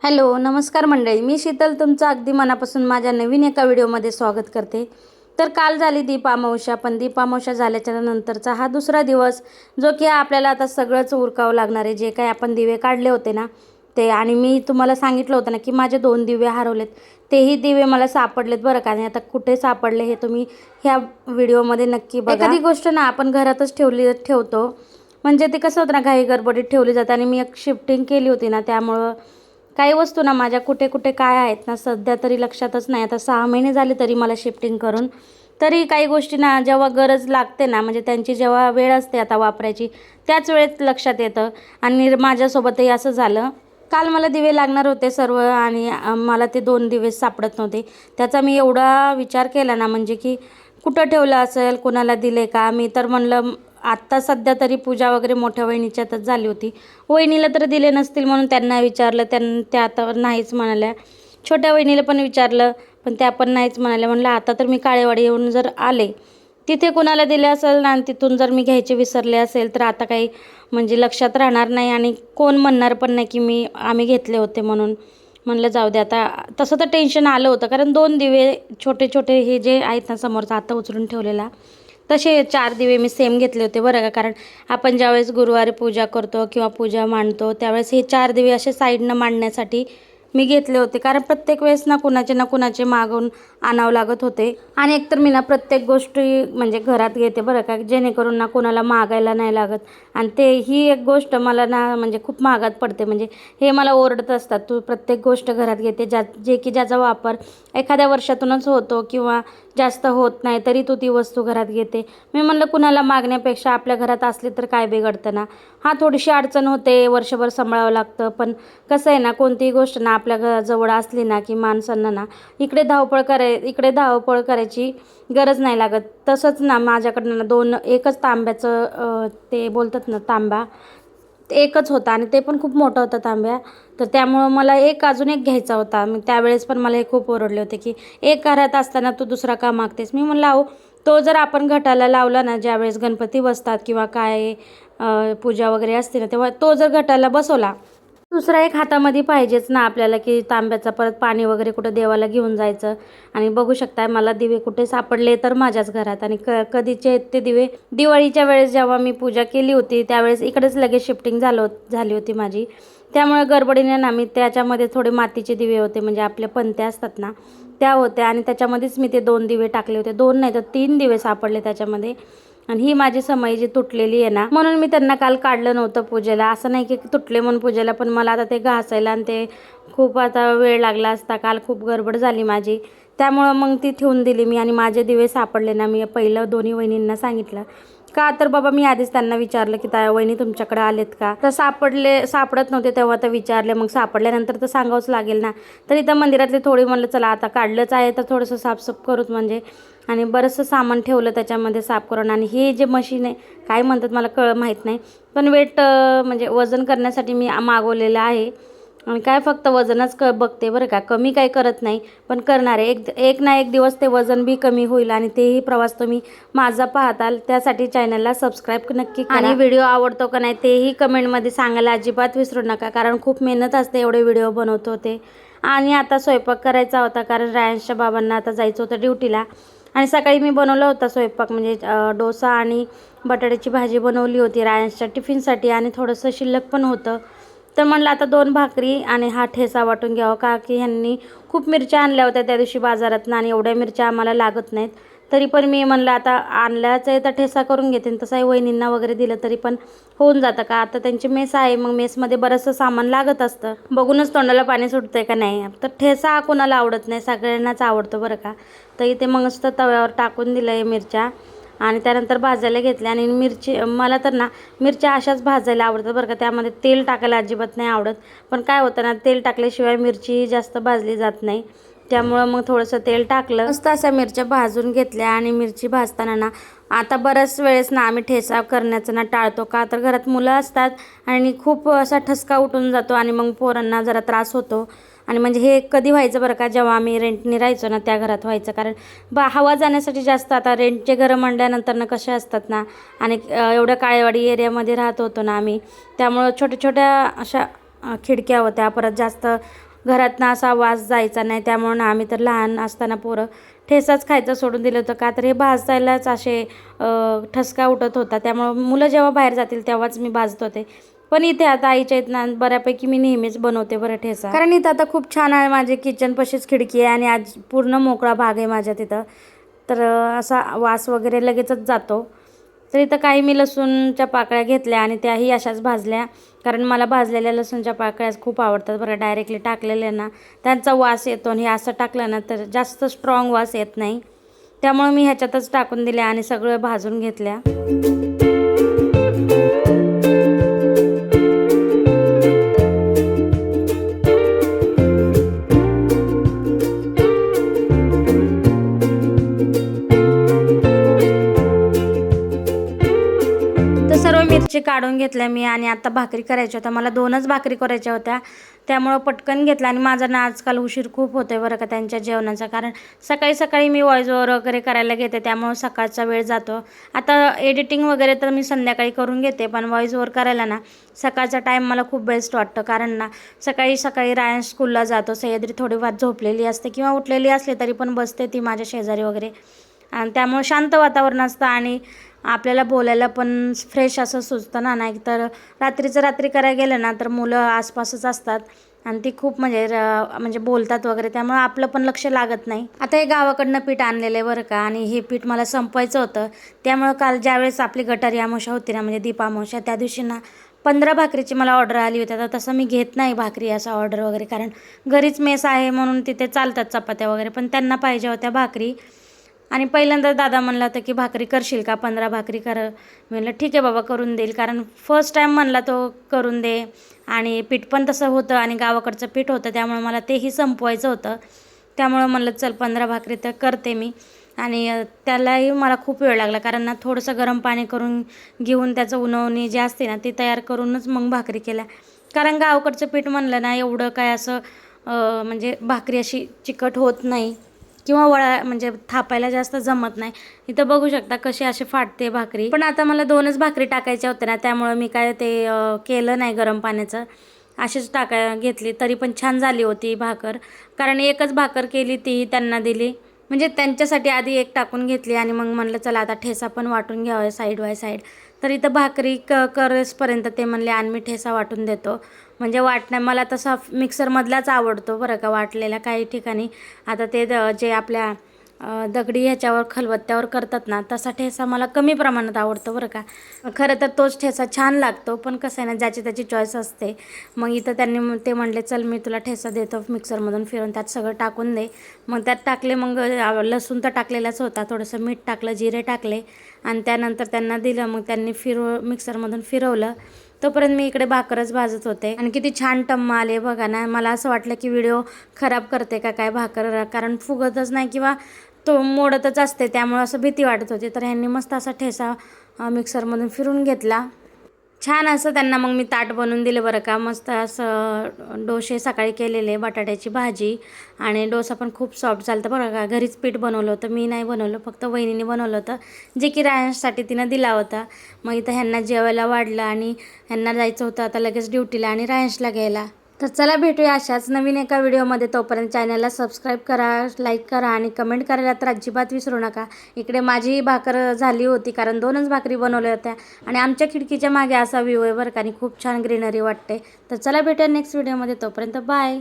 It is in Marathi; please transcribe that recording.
हॅलो नमस्कार मंडळी, मी शीतल तुमचं अगदी मनापासून माझ्या नवीन एका व्हिडिओमध्ये स्वागत करते। तर काल झाली दीपामावस्या, पण दीपामावस्या झाल्याच्या नंतरचा हा दुसरा दिवस जो की आपल्याला आता सगळंच उरकावं लागणार आहे। जे काही आपण दिवे काढले होते ना ते, आणि मी तुम्हाला सांगितलं होतं ना की माझे 2 दिवे हरवलेत, तेही दिवे मला सापडलेत बरं का। आणि आता कुठे सापडले हे तुम्ही ह्या व्हिडिओमध्ये नक्की बघा। एखादी गोष्ट ना आपण घरातच ठेवतो, म्हणजे ते कसं होतं ना, घाई गडबडीत ठेवली जाते। आणि मी एक शिफ्टिंग केली होती ना, त्यामुळं काही वस्तू ना माझ्या कुठे कुठे काय आहेत ना सध्या तरी लक्षातच नाही। आता 6 महिने झाले तरी मला शिफ्टिंग करून, तरी काही गोष्टी ना जेव्हा गरज लागते ना, म्हणजे त्यांची जेव्हा वेळ असते आता वापरायची, त्याच वेळेत लक्षात येतं। आणि माझ्यासोबतही असं झालं। काल मला दिवे लागणार होते सर्व, आणि मला ते 2 दिवस सापडत नव्हते। त्याचा मी एवढा विचार केला ना, म्हणजे की कुठं ठेवलं असेल, कोणाला दिले का। मी तर म्हणलं आत्ता सध्या तरी पूजा वगैरे मोठ्या वहिनीच्यातच झाली होती, वहिनीला तर दिले नसतील म्हणून त्यांना विचारलं, त्या आता नाहीच म्हणाल्या। छोट्या वहिनीला पण विचारलं, पण त्या पण नाहीच म्हणाल्या। म्हणलं आता तर मी काळेवाडी येऊन जर आले, तिथे कोणाला दिले असेल ना, आणि तिथून जर मी घ्यायचे विसरले असेल तर आता काही म्हणजे लक्षात राहणार नाही, आणि कोण म्हणणार पण नाही की आम्ही घेतले होते म्हणून। म्हणलं जाऊ दे आता। तसं तर टेन्शन आलं होतं, कारण 2 दिवे छोटे छोटे हे जे आहेत ना समोरचा आता उचलून ठेवलेला, तसे 4 दिवे मी सेम घेतले होते बरं का। कारण आपण ज्यावेळेस गुरुवारी पूजा करतो किंवा पूजा मांडतो, त्यावेळेस हे 4 दिवे असे साईडनं मांडण्यासाठी मी घेतले होते। कारण प्रत्येक वेळेस ना कुणाचे मागून आणावं लागत होते। आणि एकतर मी ना प्रत्येक गोष्टी म्हणजे घरात घेते बरं का, जेणेकरून ना कोणाला मागायला नाही लागत। आणि ही एक गोष्ट मला ना म्हणजे खूप महागात पडते। म्हणजे हे मला ओरडत असतात, तू प्रत्येक गोष्ट घरात घेते ज्याचा वापर एखाद्या वर्षातूनच होतो किंवा जास्त होत नाही, तरी तू ती वस्तू घरात घेते। मी म्हणलं कुणाला मागण्यापेक्षा आपल्या घरात असली तर काय बिघडतं ना। हां, थोडीशी अडचण होते, वर्षभर सांभाळावं लागतं, पण कसं आहे ना, कोणतीही गोष्ट ना आपल्या घराजवळ असली ना की माणसांना ना इकडे धावपळ करायची गरज नाही लागत। तसंच ना माझ्याकडनं ना एकच तांब्याचं ते बोलतात ना तांबा, एकच होता, आणि ते पण खूप मोठा होता तांब्या। तर त्यामुळं मला अजून एक घ्यायचा होता। मी त्यावेळेस पण मला हे खूप ओरडले होते की एक घरात असताना तू दुसरा का मागतेस। मी म्हणलं अहो, तो जर आपण घटाला लावला ना, ज्यावेळेस गणपती बसतात किंवा काय पूजा वगैरे असते ना, तेव्हा तो जर घटाला बसवला, दुसरा एक हातामध्ये पाहिजेच ना आपल्याला, की तांब्याचा परत पाणी वगैरे कुठं देवाला घेऊन जायचं। आणि बघू शकताय मला दिवे कुठे सापडले, तर माझ्याच घरात। आणि कधीचे आहेत ते दिवे, दिवाळीच्या वेळेस जेव्हा मी पूजा केली होती त्यावेळेस इकडेच लगेच शिफ्टिंग झाली होती माझी। त्यामुळे गडबडीने ना मी त्याच्यामध्ये थोडे मातीचे दिवे होते, म्हणजे आपल्या पंत्या असतात ना त्या होत्या, आणि त्याच्यामध्येच मी ते 2 दिवे टाकले होते। 2 नाही तर 3 दिवे सापडले त्याच्यामध्ये। आणि ही माझी समई जी तुटलेली आहे ना, म्हणून मी त्यांना काल काढलं नव्हतं पूजेला। असं नाही की तुटले म्हणून पूजेला, पण मला आता ते घासायला आणि ते खूप आता वेळ लागला असता, काल खूप गडबड झाली माझी, त्यामुळं मग ती ठेवून दिली मी। आणि माझे दिवे सापडले ना, मी पहिलं दोन्ही वहिनींना सांगितलं का, तर बाबा मी आधीच त्यांना विचारलं की वहिनी तुमच्याकडे आलेत का, तर सापडत नव्हते तेव्हा तर विचारले, मग सापडल्यानंतर तर सांगावंच लागेल ना। तर इथं मंदिरातले थोडी म्हणलं चला आता काढलंच आहे तर थोडंसं साफसूफ करूच म्हणजे। आणि बरंचसं सामान ठेवलं त्याच्यामध्ये साफ करून। आणि हे जे मशीन आहे काय म्हणतात मला माहीत नाही, पण वेट म्हणजे वजन करण्यासाठी मी मागवलेलं आहे। आणि काय फक्त वजनच बघते बरं का, कमी काही करत नाही, पण करणार आहे। एक ना एक दिवस ते वजन बी कमी होईल, आणि तेही प्रवास तुम्ही माझा पाहताल, त्यासाठी चॅनलला सबस्क्राईब नक्की करा। आणि व्हिडिओ आवडतो का नाही तेही कमेंटमध्ये सांगायला अजिबात विसरू नका, कारण खूप मेहनत असते एवढे व्हिडिओ बनवतो ते। आणि आता स्वयंपाक करायचा होता, कारण रायांशच्या बाबांना आता जायचं होतं ड्युटीला। आणि सकाळी मी बनवला होता स्वयंपाक, म्हणजे डोसा आणि बटाट्याची भाजी बनवली होती रायांशच्या टिफिनसाठी, आणि थोडंसं शिल्लक पण होतं। तर म्हणलं आता 2 भाकरी आणि हा ठेचा वाटून घ्यावा, का की ह्यांनी खूप मिरच्या आणल्या होत्या त्या दिवशी बाजारातनं, आणि एवढ्या मिरच्या आम्हाला लागत नाहीत। तरी पण मी म्हणलं आता आणल्याच आहे तर ठेचा करून घेते, तसाही वहिनींना वगैरे दिलं तरी पण होऊन जातं का, आता त्यांची मेस आहे, मग मेसमध्ये बरंचसं सामान लागत असतं। बघूनच तोंडाला पाणी सुटतंय का नाही। तर ठेचा हा कोणाला आवडत नाही, सगळ्यांनाच आवडतो बरं का। तर इथे मग मस्त तव्यावर टाकून दिलं आहे मिरच्या, आणि त्यानंतर भाजायला घेतल्या। आणि मला तर ना मिरच्या अशाच भाजायला आवडतात बरं का, त्यामध्ये तेल टाकायला अजिबात नाही आवडत। पण काय होतं ना, तेल टाकल्याशिवाय मिरची जास्त भाजली जात नाही, त्यामुळं मग थोडंसं तेल टाकलं, मस्त अशा मिरच्या भाजून घेतल्या। आणि मिरची भाजताना ना आता बऱ्याच वेळेस ना आम्ही ठेचा करण्याचं ना टाळतो, का तर घरात मुलं असतात आणि खूप असा ठसका उठून जातो, आणि मग पोरांना जरा त्रास होतो। आणि म्हणजे हे कधी व्हायचं बरं का, जेव्हा आम्ही रेंटने राहायचो ना त्या घरात व्हायचं, कारण हवा जाण्यासाठी जास्त, आता रेंटचे घरं म्हणल्यानंतर ना कसे असतात ना, आणि एवढ्या काळेवाडी एरियामध्ये राहत होतो ना आम्ही, त्यामुळं छोट्या छोट्या अशा खिडक्या होत्या, परत जास्त घरातनं असा वास जायचा नाही. त्यामुळे आम्ही तर लहान असताना पोरं ठेचाच खायचं सोडून दिलं होतं, का तर हे भाजायलाच असे ठसका उठत होता. त्यामुळं मुलं जेव्हा बाहेर जातील तेव्हाच मी भाजत होते. पण इथे आता आईच्या इथनं बऱ्यापैकी मी नेहमीच बनवते बरं ठेचा, कारण इथं आता खूप छान आहे. माझे किचन पाशीच खिडकी आहे आणि आज पूर्ण मोकळा भाग आहे माझ्या तिथं, तर असा वास वगैरे लगेचच जातो. तर इथं काही मी लसूणच्या पाकळ्या घेतल्या आणि त्याही अशाच भाजल्या, कारण मला भाजलेल्या लसूणच्या पाकळ्या खूप आवडतात बरं. डायरेक्टली टाकलेल्या ना त्यांचा वास येतो आणि हे असं टाकलं ना तर जास्त स्ट्रॉंग वास येत नाही. त्यामुळे मी ह्याच्यातच टाकून दिल्या आणि सगळं भाजून घेतल्या. सर्व मिरची काढून घेतल्या मी आणि आता भाकरी करायच्या होत्या. मला 2च भाकरी करायच्या होत्या, त्यामुळं पटकन घेतला. आणि माझा ना आजकाल उशीर खूप होतोय बरं का त्यांच्या जेवणाचा, कारण सकाळी सकाळी मी व्हॉइस ओव्हर वगैरे करायला घेते, त्यामुळं सकाळचा वेळ जातो. आता एडिटिंग वगैरे तर मी संध्याकाळी करून घेते, पण व्हॉइस ओव्हर करायला ना सकाळचा टाईम मला खूप बेस्ट वाटतं, कारण ना सकाळी सकाळी रायन स्कूलला जातो. सह्याद्री थोडीफार झोपलेली असते किंवा उठलेली असली तरी पण बसते ती माझ्या शेजारी वगैरे, आणि त्यामुळे शांत वातावरण असतं आणि आपल्याला बोलायला पण फ्रेश असं सुचतं ना. नाही तर रात्री करायला गेलं ना तर मुलं आसपासच असतात आणि ती खूप म्हणजे बोलतात वगैरे, त्यामुळे आपलं पण लक्ष लागत नाही. आता हे गावाकडनं पीठ आणलेलं आहे बरं का, आणि हे पीठ मला संपवायचं होतं. त्यामुळं काल ज्यावेळेस आपली गटारी अमावस्या होती ना, म्हणजे दीपामावस्या, त्या दिवशी ना 15 भाकरीची मला ऑर्डर आली होती. आता तसं मी घेत नाही भाकरी असं ऑर्डर वगैरे, कारण घरीच मेस आहे म्हणून तिथे चालतात चपात्या वगैरे, पण त्यांना पाहिजे होत्या भाकरी. आणि पहिल्यांदा दादा म्हणला होता की भाकरी करशील का, 15 भाकरी कर. मी म्हणलं ठीक आहे बाबा, करून देईल, कारण फर्स्ट टाईम म्हणला तो करून दे. आणि पीठ पण तसं होतं आणि गावाकडचं पीठ होतं, त्यामुळे मला तेही संपवायचं होतं. त्यामुळं म्हणलं चल 15 भाकरी तर करते मी. आणि त्यालाही मला खूप वेळ लागला, कारण ना थोडंसं गरम पाणी करून घेऊन त्याचं उणवणी जी असते ना ती तयार करूनच मग भाकरी केल्या. कारण गावाकडचं पीठ म्हणलं ना एवढं काय असं म्हणजे भाकरी अशी चिकट होत नाही किंवा म्हणजे थापायला जास्त जमत नाही. इथं बघू शकता कशी अशी फाटते भाकरी. पण आता मला 2च भाकरी टाकायच्या होत्या ना, त्यामुळे मी काय ते केलं नाही गरम पाण्याचं, अशीच घेतली. तरी पण छान झाली होती भाकर, कारण एकच भाकर केली तीही त्यांना दिली. म्हणजे त्यांच्यासाठी आधी एक टाकून घेतली आणि मग म्हणलं चला आता ठेसा पण वाटून घ्यावं साईड बाय साईड. तर इथं भाकरी करेसपर्यंत ते म्हणले आणि मी ठेसा वाटून देतो. म्हणजे वाटणं मला तसा मिक्सरमधलाच आवडतो बरं का, वाटलेला काही ठिकाणी. आता ते जे आपल्या दगडी ह्याच्यावर खलबत्त्यावर करतात ना तसा ठेसा मला कमी प्रमाणात आवडतो बरं का. खरं तर तोच ठेसा छान लागतो, पण कसं आहे ना ज्याची त्याची चॉईस असते. मग इथं त्यांनी ते म्हणले चल मी तुला ठेसा देतो मिक्सरमधून फिरून, त्यात सगळं टाकून दे. मग त्यात टाकले, मग लसूण तर टाकलेलाच होता, थोडंसं मीठ टाकलं, जिरे टाकले आणि त्यानंतर त्यांना दिलं. मग त्यांनी मिक्सरमधून फिरवलं. तोपर्यंत मी इकडे भाकरच भाजत होते आणि किती छान टम्म आले बघा ना. मला असं वाटलं की व्हिडिओ खराब करते का काय भाकर, कारण फुगतच नाही किंवा तो मोडतच असते, त्यामुळे असं भीती वाटत होती. तर ह्यांनी मस्त असा ठेसा मिक्सरमधून फिरून घेतला. छान असं त्यांना मग मी ताट बनवून दिलं बरं का. मस्त असं डोसे सकाळी केलेले, बटाट्याची भाजी आणि डोसा पण खूप सॉफ्ट झालं बरं का. घरीच पीठ बनवलं होतं, मी नाही बनवलं, फक्त वहिनीने बनवलं होतं, जे की रायांसाठी तिनं दिला होता. मग इथं ह्यांना जेवायला वाढलं आणि ह्यांना जायचं होतं आता लगेच ड्युटीला आणि रायांशला घ्यायला. तर चला भेटूया अशाच नवीन एका व्हिडिओमध्ये. तोपर्यंत चॅनलला सबस्क्राईब करा, लाईक करा आणि कमेंट करायला तर अजिबात विसरू नका. इकडे माझी भाकर झाली होती, कारण 2च भाकरी बनवल्या होत्या आणि आमच्या खिडकीच्या मागे असा व्ह्यू आहे बरं का, आणि खूप छान ग्रीनरी वाटते. तर चला भेटूया नेक्स्ट व्हिडिओमध्ये. तोपर्यंत बाय.